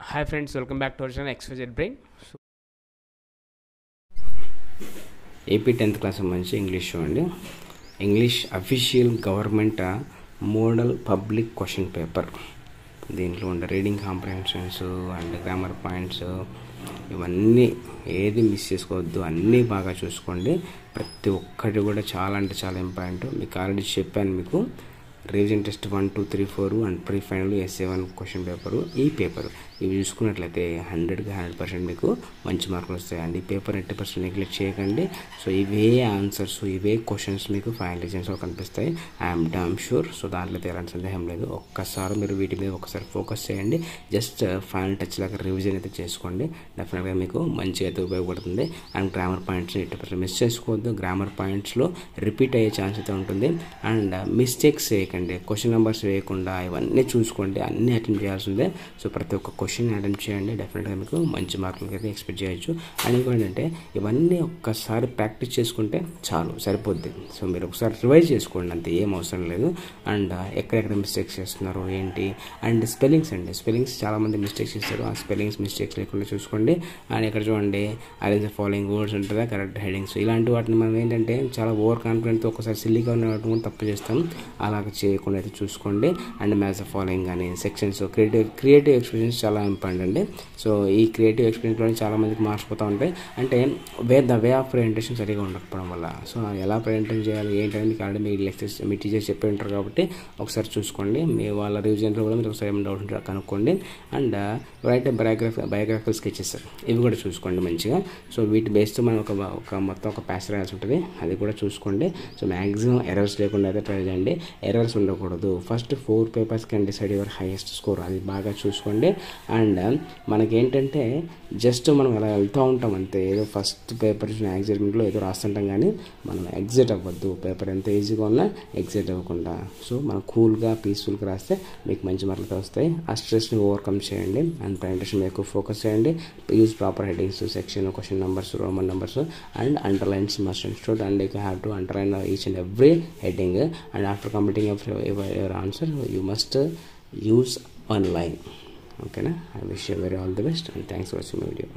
Hi friends, welcome back to our channel XYZ Brain. So, AP 10th class సంబంధించి English చూడండి. English official government model public question paper. దీంట్లో ఉండే reading comprehensions and grammar points ఇవన్నీ ఏది miss చేసుకోవద్దు, అన్నీ బాగా చూసుకోండి. ప్రతి ఒక్కటి కూడా చాలా అంటే చాలా ఇంపార్టెంట్. మీకు ఆల్రెడీ చెప్పాను. మీకు revision test 1, 2, 3, 4 and pre final SA1 question paper, ఈ పేపర్ ఇవి చూసుకున్నట్లయితే 100కి 100% మీకు మంచి మార్కులు వస్తాయి. అండ్ ఈ పేపర్ 80% నెగ్లెక్ట్ చేయకండి. సో ఇవే ఆన్సర్స్, ఇవే క్వశ్చన్స్ మీకు ఫైనల్ ఎగ్జామ్స్లో కనిపిస్తాయి. I'm damn sure. సో దాంట్లో ఎలాంటి సందేహం లేదు. ఒక్కసారి మీరు వీటి మీద ఒకసారి ఫోకస్ చేయండి. జస్ట్ ఫైనల్ టచ్ లాగా రివిజన్ అయితే చేసుకోండి. డెఫినెట్గా మీకు మంచిగా అయితే ఉపయోగపడుతుంది. అండ్ గ్రామర్ పాయింట్స్ని 80% మిస్ చేసుకోవద్దు. గ్రామర్ పాయింట్స్లో రిపీట్ అయ్యే ఛాన్స్ అయితే ఉంటుంది. అండ్ మిస్టేక్స్ చేయకండి, క్వశ్చన్ నెంబర్స్ వేయకుండా ఇవన్నీ చూసుకోండి. అన్నీ అటెంప్ట్ చేయాల్సిందే. సో ప్రతి ఒక్క క్వశ్చన్ అటెంప్ట్ చేయండి. డెఫినెట్గా మీకు మంచి మార్కులకి అయితే ఎక్స్పెక్ట్ చేయొచ్చు. అండ్ ఇంకోటంటే ఇవన్నీ ఒక్కసారి ప్రాక్టీస్ చేసుకుంటే చాలు, సరిపోద్ది. సో మీరు ఒకసారి రివైజ్ చేసుకోండి, అంతే, ఏం అవసరం లేదు. అండ్ ఎక్కడెక్కడ మిస్టేక్స్ చేస్తున్నారు ఏంటి, అండ్ స్పెల్లింగ్స్ అండి. స్పెల్లింగ్స్ చాలామంది మిస్టేక్స్ చేస్తారు. ఆ స్పెల్లింగ్స్ మిస్టేక్స్ లేకుండా చూసుకోండి. అండ్ ఇక్కడ చూడండి, అరేంజ్ ఫాలోయింగ్ వర్డ్స్ ఉంటుందా, కరెక్ట్ హెడింగ్స్, ఇలాంటి వాటిని మనం ఏంటంటే చాలా ఓవర్ కాన్ఫిడెంట్తో ఒకసారి సిల్లీగా ఉన్న వాటిని కూడా తప్పు చేస్తాం. అలాగ చేయకుండా అయితే చూసుకోండి. అండ్ మ్యాథ్స్ ఫాలోయింగ్ కానీ సెక్షన్స్, క్రియేటివ్ ఎక్స్ప్రెషన్స్ చాలా ఇంపార్టెంట్ అండి. సో ఈ క్రియేటివ్ ఎక్స్పీరియన్స్లో చాలా మందికి మార్చిపోతూ ఉంటాయి. అంటే ద వే ఆఫ్ ప్రజెంటేషన్ సరిగా ఉండకపోవడం వల్ల. సో ఎలా ప్రజెంటేషన్ చేయాలి ఏంటంటే మీకు ఆల్రెడీ మీ టీచర్స్ చెప్పి ఉంటారు కాబట్టి ఒకసారి చూసుకోండి. మీ వాళ్ళ రివిజన్లో కూడా మీరు ఒకసారి ఏమైనా డౌట్ ఉంటే కనుక్కోండి. అండ్ రైట్ బయోగ్రఫికల్ స్కెచెస్, ఇవి కూడా చూసుకోండి మంచిగా. సో వీటి బేస్తో మనం మొత్తం ఒక ప్యాస్ రాయాల్సి ఉంటుంది, అది కూడా చూసుకోండి. సో మ్యాక్సిమం ఎర్రర్స్ లేకుండా అయితే ట్రై చేయండి. ఎర్రర్స్ ఉండకూడదు. First 4 papers can decide your highest score, అది బాగా చూసుకోండి. అండ్ మనకేంటంటే జస్ట్ మనం అలా వెళ్తూ ఉంటాం అంతే, ఏదో ఫస్ట్ పేపర్ ఎగ్జైట్మెంట్లో ఏదో రాస్తుంటాం, కానీ మనం ఎగ్జైట్ అవ్వద్దు. పేపర్ ఎంత ఈజీగా ఉన్నా ఎగ్జైట్ అవ్వకుండా, సో మనం కూల్గా పీస్ఫుల్గా రాస్తే మీకు మంచి మార్కులు వస్తాయి. ఆ స్ట్రెస్ని ఓవర్కమ్ చేయండి. అండ్ ప్రజెంటేషన్ మీద ఎక్కువ ఫోకస్ చేయండి. Use proper headings, section, question numbers, Roman numbers and underlines must instead. And you have to underline each and every heading. And after completing your answer you must use one line. Okay na? I wish you very all the best and thanks for watching my video.